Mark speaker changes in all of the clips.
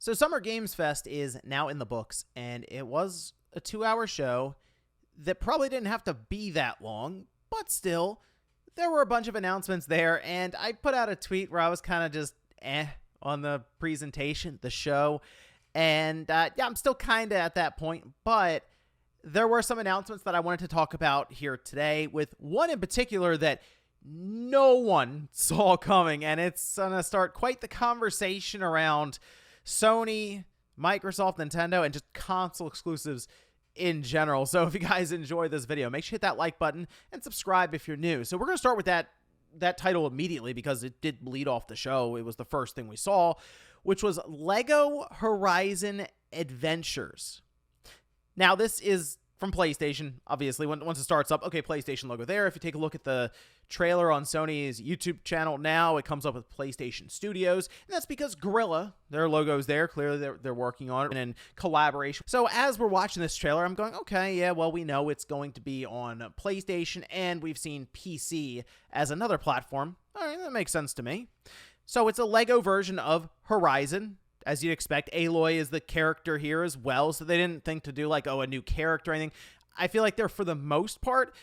Speaker 1: So Summer Games Fest is now in the books, and it was a 2-hour show that probably didn't have to be that long, but still, there were a bunch of announcements there, and I put out a tweet where I was kind of just on the presentation, the show, and yeah, I'm still kind of at that point, but there were some announcements that I wanted to talk about here today, with one in particular that no one saw coming, and it's going to start quite the conversation around Sony, Microsoft, Nintendo, and just console exclusives in general. So if you guys enjoy this video, make sure you hit that like button and subscribe if you're new. So we're going to start with that title immediately because it did lead off the show. It was the first thing we saw, which was Lego Horizon Adventures. Now, this is from PlayStation, obviously. Once it starts up, okay, PlayStation logo there. If you take a look at the trailer on Sony's YouTube channel now, it comes up with PlayStation Studios, and that's because Gorilla, their logo's there. Clearly, they're working on it and in collaboration. So as we're watching this trailer, I'm going, okay, yeah, well, we know it's going to be on PlayStation, and we've seen PC as another platform. All right, that makes sense to me. So it's a Lego version of Horizon. As you'd expect, Aloy is the character here as well, so they didn't think to do like, oh, a new character or anything. I feel like they're, for the most part,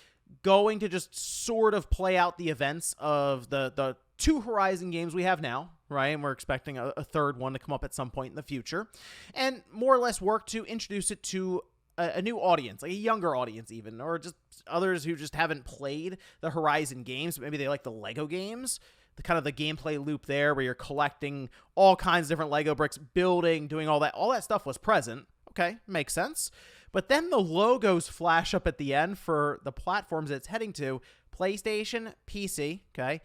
Speaker 1: going to just sort of play out the events of the 2 Horizon games we have now, right? And we're expecting a third one to come up at some point in the future, and more or less work to introduce it to a new audience, like a younger audience even, or just others who just haven't played the Horizon games. Maybe they like the Lego games. The kind of the gameplay loop there where you're collecting all kinds of different Lego bricks, building, doing all that stuff was present. Okay, makes sense. But then the logos flash up at the end for the platforms it's heading to: PlayStation, PC, okay,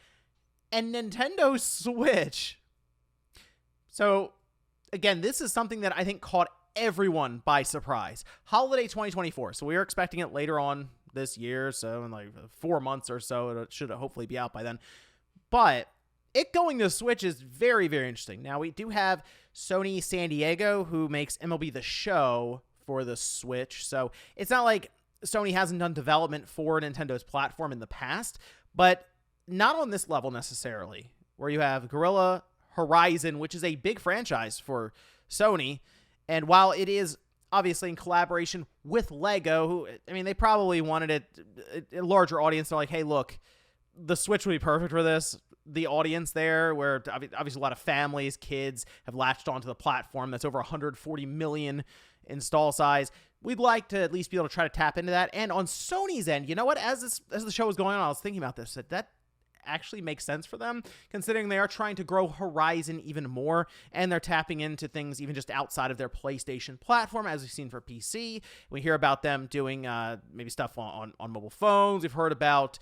Speaker 1: and Nintendo Switch. So, again, this is something that I think caught everyone by surprise. Holiday 2024, so we are expecting it later on this year, so in like 4 months or so, it should hopefully be out by then. But it going to Switch is very, very interesting. Now, we do have Sony San Diego, who makes MLB The Show for the Switch. So it's not like Sony hasn't done development for Nintendo's platform in the past, but not on this level necessarily, where you have Gorilla Horizon, which is a big franchise for Sony. And while it is obviously in collaboration with Lego, who, I mean, they probably wanted it a larger audience. They're like, hey, look, the Switch would be perfect for this. The audience there, where obviously a lot of families, kids have latched onto the platform that's over 140 million install size. We'd like to at least be able to try to tap into that. And on Sony's end, you know what? As the show was going on, I was thinking about this. That actually makes sense for them, considering they are trying to grow Horizon even more, and they're tapping into things even just outside of their PlayStation platform, as we've seen for PC. We hear about them doing maybe stuff on mobile phones. We've heard about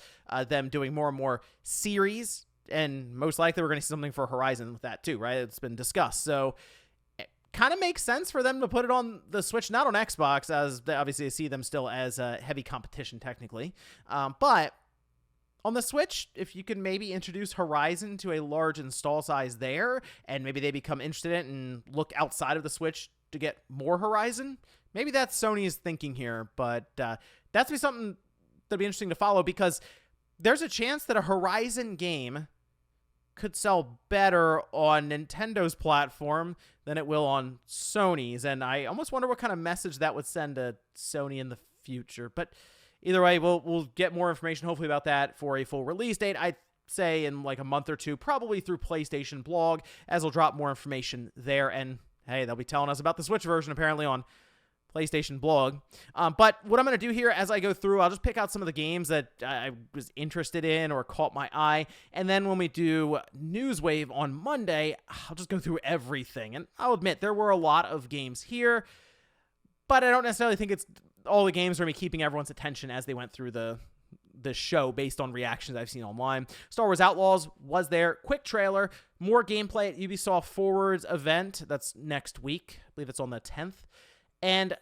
Speaker 1: them doing more and more series, and most likely we're going to see something for Horizon with that too, right? It's been discussed. So it kind of makes sense for them to put it on the Switch, not on Xbox, as they obviously see them still as a heavy competition technically, but on the Switch, if you can maybe introduce Horizon to a large install size there, and maybe they become interested in it and look outside of the Switch to get more Horizon, maybe that's Sony's thinking here. But that's be something that'd be interesting to follow, because there's a chance that a Horizon game could sell better on Nintendo's platform than it will on Sony's. And I almost wonder what kind of message that would send to Sony in the future. But either way, we'll get more information hopefully about that for a full release date. I'd say in like a month or two, probably through PlayStation blog, as we'll drop more information there. And hey, they'll be telling us about the Switch version apparently on PlayStation blog. But what I'm going to do here as I go through, I'll just pick out some of the games that I was interested in or caught my eye. And then when we do Newswave on Monday, I'll just go through everything. And I'll admit, there were a lot of games here, but I don't necessarily think it's all the games are going to be keeping everyone's attention as they went through the show based on reactions I've seen online. Star Wars Outlaws was there. Quick trailer. More gameplay at Ubisoft Forward's event. That's next week. I believe it's on the 10th. And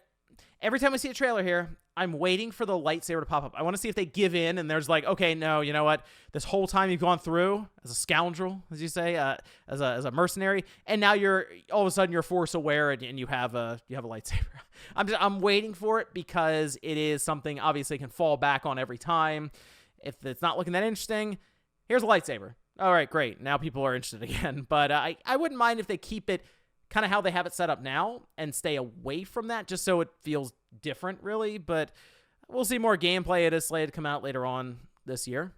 Speaker 1: every time I see a trailer here, I'm waiting for the lightsaber to pop up. I want to see if they give in and there's like, okay, no, you know what? This whole time you've gone through as a scoundrel, as you say, as a mercenary, and now you're all of a sudden you're force aware and you have a lightsaber. I'm waiting for it, because it is something obviously can fall back on every time. If it's not looking that interesting, here's a lightsaber. All right, great. Now people are interested again. But I wouldn't mind if they keep it kind of how they have it set up now and stay away from that just so it feels different, really. But we'll see more gameplay. It is slated to come out later on this year.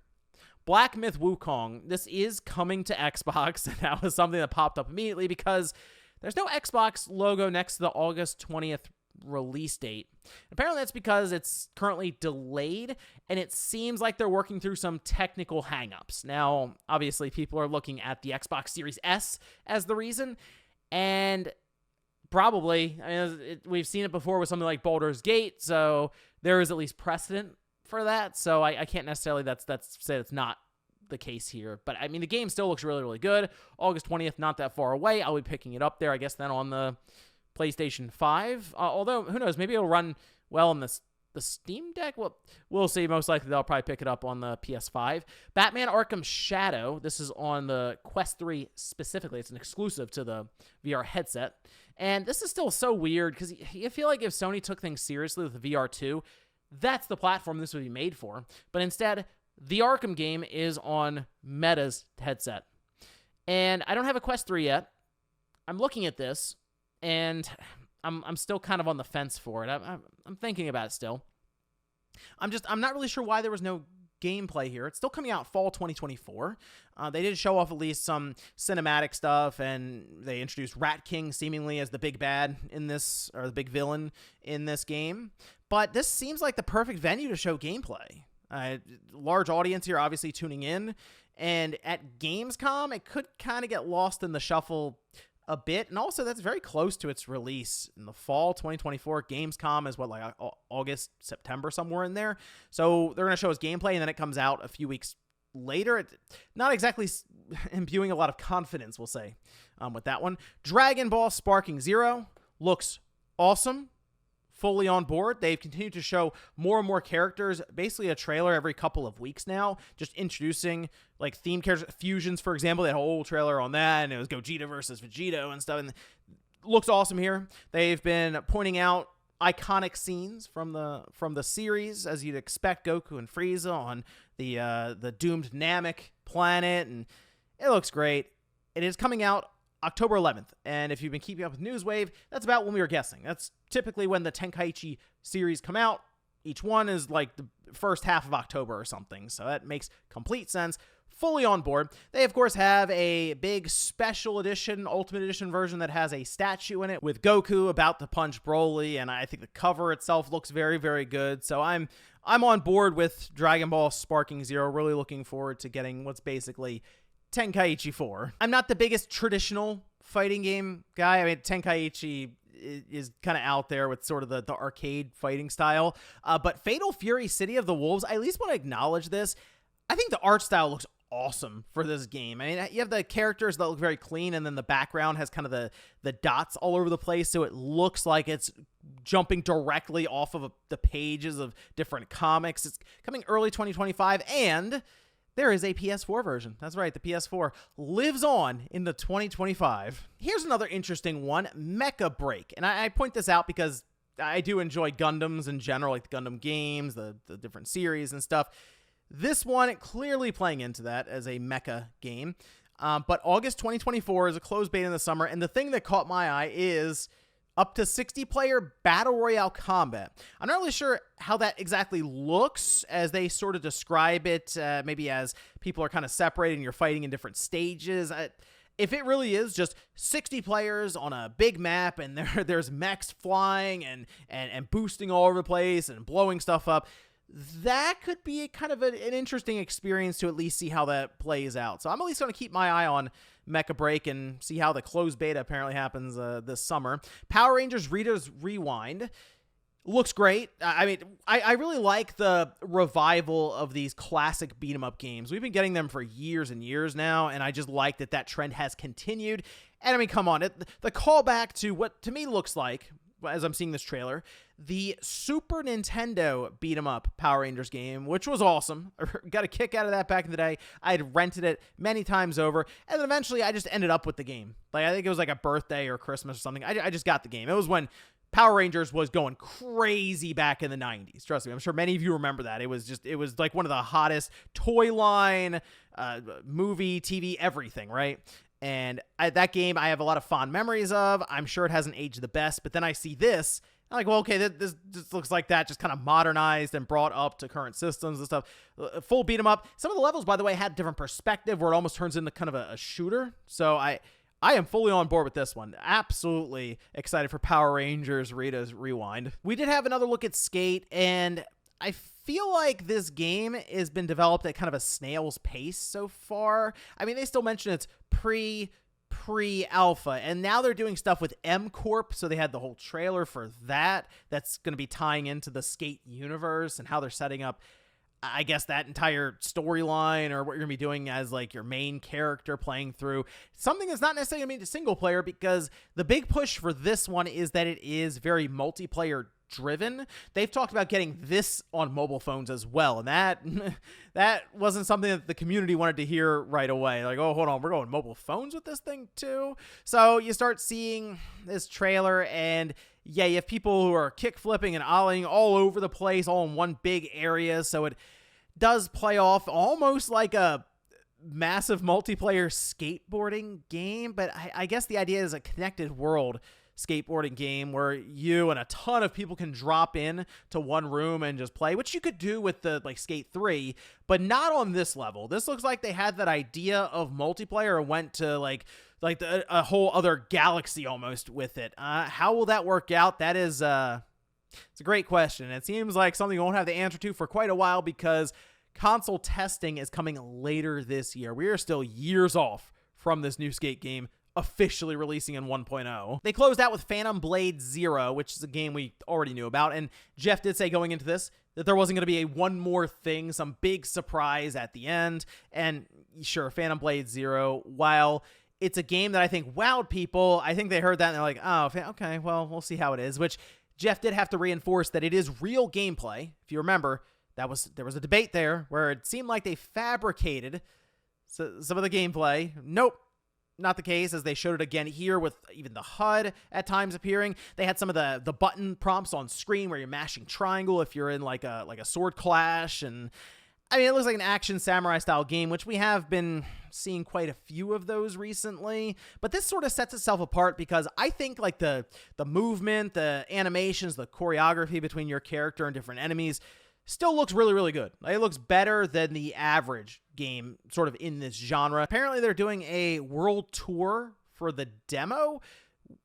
Speaker 1: Black Myth Wukong. This is coming to Xbox, and that was something that popped up immediately because there's no Xbox logo next to the August 20th release date. Apparently that's because it's currently delayed, and it seems like they're working through some technical hangups. Now, obviously, people are looking at the Xbox Series S as the reason, and probably, we've seen it before with something like Baldur's Gate, so there is at least precedent for that, so I can't necessarily say it's not the case here. But, I mean, the game still looks really, really good. August 20th, not that far away. I'll be picking it up there, I guess, then on the PlayStation 5. Although, who knows, maybe it'll run well on the Steam Deck? Well, we'll see. Most likely, they'll probably pick it up on the PS5. Batman Arkham Shadow. This is on the Quest 3 specifically. It's an exclusive to the VR headset. And this is still so weird because you feel like if Sony took things seriously with the VR2, that's the platform this would be made for. But instead, the Arkham game is on Meta's headset. And I don't have a Quest 3 yet. I'm looking at this, and I'm still kind of on the fence for it. I'm thinking about it still. I'm not really sure why there was no gameplay here. It's still coming out fall 2024. They did show off at least some cinematic stuff, and they introduced Rat King seemingly as the big bad in this, or the big villain in this game. But this seems like the perfect venue to show gameplay. Large audience here obviously tuning in, and at Gamescom, it could kind of get lost in the shuffle a bit, and also that's very close to its release in the fall 2024. Gamescom is what, like August, September, somewhere in there. So they're going to show us gameplay, and then it comes out a few weeks later. Not exactly imbuing a lot of confidence, we'll say, with that one. Dragon Ball Sparking Zero looks awesome. Fully on board. They've continued to show more and more characters, basically a trailer every couple of weeks now, just introducing like theme characters. Fusions, for example, they had a whole trailer on that, and it was Gogeta versus Vegito and stuff, and looks awesome here. They've been pointing out iconic scenes from the series, as you'd expect, Goku and Frieza on the doomed Namek planet, and it looks great. It is coming out October 11th, and if you've been keeping up with Newswave, that's about when we were guessing. That's typically when the Tenkaichi series come out. Each one is like the first half of October or something, so that makes complete sense. Fully on board. They, of course, have a big special edition, Ultimate Edition version that has a statue in it with Goku about to punch Broly, and I think the cover itself looks very, very good, so I'm on board with Dragon Ball Sparking Zero. Really looking forward to getting what's basically Tenkaichi 4. I'm not the biggest traditional fighting game guy. I mean, Tenkaichi is kind of out there with sort of the arcade fighting style. But Fatal Fury City of the Wolves, I at least want to acknowledge this. I think the art style looks awesome for this game. I mean, you have the characters that look very clean, and then the background has kind of the dots all over the place, so it looks like it's jumping directly off of the pages of different comics. It's coming early 2025, and there is a PS4 version. That's right, the PS4 lives on into 2025. Here's another interesting one, Mecha Break. And I point this out because I do enjoy Gundams in general, like the Gundam games, the different series and stuff. This one clearly playing into that as a mecha game. But August 2024 is a closed beta in the summer, and the thing that caught my eye is up to 60-player Battle Royale combat. I'm not really sure how that exactly looks as they sort of describe it, maybe as people are kind of separated and you're fighting in different stages. If it really is just 60 players on a big map and there's mechs flying and boosting all over the place and blowing stuff up, that could be kind of an interesting experience to at least see how that plays out. So I'm at least going to keep my eye on Mecha Break and see how the closed beta apparently happens this summer. Power Rangers Rita's Rewind looks great. I mean, I really like the revival of these classic beat-em-up games. We've been getting them for years and years now, and I just like that trend has continued. And I mean, come on, the callback to what to me looks like, as I'm seeing this trailer, the Super Nintendo beat-em-up Power Rangers game, which was awesome. I got a kick out of that back in the day. I had rented it many times over, and then eventually I just ended up with the game. Like, I think it was like a birthday or Christmas or something. I just got the game. It was when Power Rangers was going crazy back in the 90s. Trust me, I'm sure many of you remember that. It was like one of the hottest toy line, movie, TV, everything, right? And that game I have a lot of fond memories of. I'm sure it hasn't aged the best, but then I see this, I'm like, well, okay, this looks like that, just kind of modernized and brought up to current systems and stuff. Full beat 'em up. Some of the levels, by the way, had different perspective where it almost turns into kind of a shooter. So I am fully on board with this one. Absolutely excited for Power Rangers Rita's Rewind. We did have another look at Skate, and I feel like this game has been developed at kind of a snail's pace so far. I mean, they still mention it's pre-alpha, and now they're doing stuff with M Corp, so they had the whole trailer for that. That's going to be tying into the Skate universe and how they're setting up, I guess, that entire storyline, or what you're going to be doing as like your main character playing through something that's not necessarily going to be single player, because the big push for this one is that it is very multiplayer driven. They've talked about getting this on mobile phones as well, and that wasn't something that the community wanted to hear right away. Like, oh, hold on, we're going mobile phones with this thing too? So you start seeing this trailer, and yeah, you have people who are kick flipping and ollieing all over the place, all in one big area, so it does play off almost like a massive multiplayer skateboarding game, but I guess the idea is a connected world skateboarding game where you and a ton of people can drop in to one room and just play, which you could do with the like Skate 3, but not on this level. This looks like they had that idea of multiplayer and went to like a whole other galaxy almost with it. How will that work out? That is it's a great question. It seems like something we won't have the answer to for quite a while, because console testing is coming later this year. We are still years off from this new Skate game officially releasing in 1.0. They closed out with Phantom Blade Zero, which is a game we already knew about, and Jeff did say going into this that there wasn't going to be a one more thing, some big surprise at the end. And sure, Phantom Blade Zero, while it's a game that I think wowed people, I think they heard that and they're like, oh, okay, well, we'll see how it is, which Jeff did have to reinforce that it is real gameplay. If you remember, there was a debate there where it seemed like they fabricated some of the gameplay. Nope. Not the case, as they showed it again here with even the HUD at times appearing. They had some of the button prompts on screen where you're mashing triangle if you're in like a sword clash. And I mean, it looks like an action samurai style game, which we have been seeing quite a few of those recently. But this sort of sets itself apart because I think like the movement, the animations, the choreography between your character and different enemies still looks really, really good. It looks better than the average game sort of in this genre. Apparently they're doing a world tour for the demo,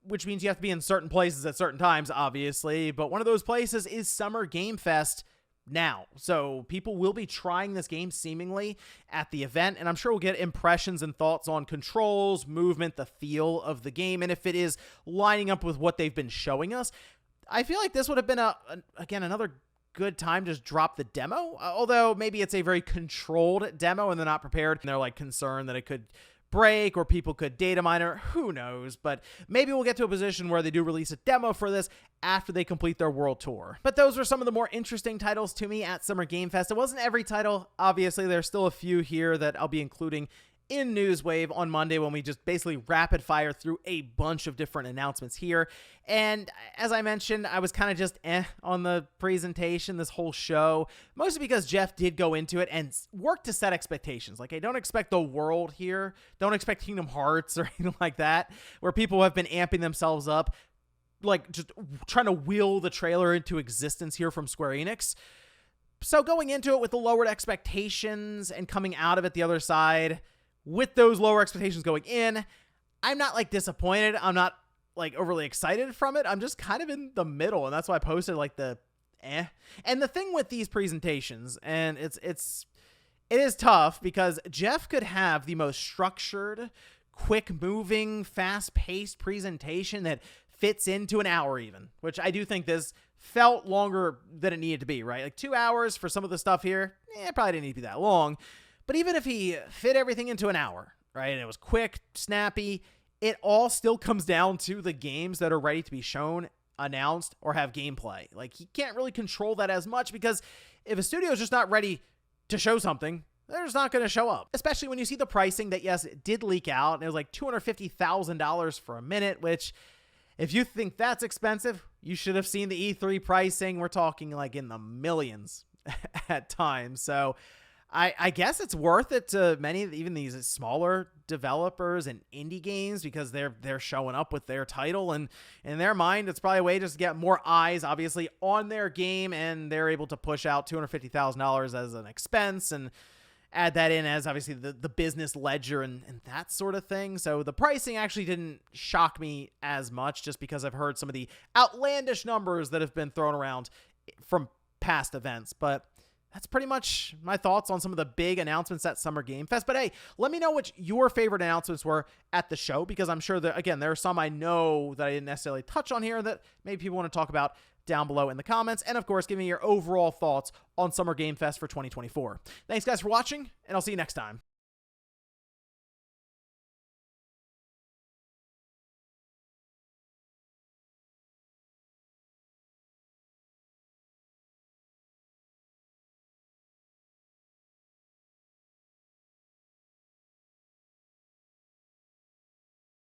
Speaker 1: which means you have to be in certain places at certain times, obviously. But one of those places is Summer Game Fest now. So people will be trying this game seemingly at the event, and I'm sure we'll get impressions and thoughts on controls, movement, the feel of the game, and if it is lining up with what they've been showing us. I feel like this would have been, again, another good time to just drop the demo, although maybe it's a very controlled demo and they're not prepared and they're like concerned that it could break or people could data mine it. Who knows? But maybe we'll get to a position where they do release a demo for this after they complete their world tour. But those were some of the more interesting titles to me at Summer Game Fest. It wasn't every title, obviously. There's still a few here that I'll be including in Newswave on Monday when we just basically rapid fire through a bunch of different announcements here. And as I mentioned, I was kind of just on the presentation, this whole show, mostly because Jeff did go into it and work to set expectations. Like, hey, don't expect the world here. Don't expect Kingdom Hearts or anything like that, where people have been amping themselves up, like just trying to will the trailer into existence here from Square Enix. So going into it with the lowered expectations and coming out of it the other side with those lower expectations going in, I'm not like disappointed. I'm not like overly excited from it. I'm just kind of in the middle, and that's why I posted like the And the thing with these presentations, and it is tough because Jeff could have the most structured, quick-moving, fast-paced presentation that fits into an hour even, which I do think this felt longer than it needed to be, right? Like 2 hours for some of the stuff here, it probably didn't need to be that long. But even if he fit everything into an hour, right, and it was quick, snappy, it all still comes down to the games that are ready to be shown, announced, or have gameplay. Like, he can't really control that as much because if a studio is just not ready to show something, they're just not going to show up. Especially when you see the pricing that, yes, it did leak out, and it was like $250,000 for a minute, which, if you think that's expensive, you should have seen the E3 pricing. We're talking like in the millions at times. So I guess it's worth it to many, even these smaller developers and indie games, because they're showing up with their title, and in their mind, it's probably a way just to get more eyes, obviously, on their game, and they're able to push out $250,000 as an expense and add that in as obviously the business ledger and that sort of thing. So the pricing actually didn't shock me as much, just because I've heard some of the outlandish numbers that have been thrown around from past events. But that's pretty much my thoughts on some of the big announcements at Summer Game Fest. But hey, let me know what your favorite announcements were at the show, because I'm sure that, again, there are some I know that I didn't necessarily touch on here that maybe people want to talk about down below in the comments. And of course, give me your overall thoughts on Summer Game Fest for 2024. Thanks guys for watching, and I'll see you next time.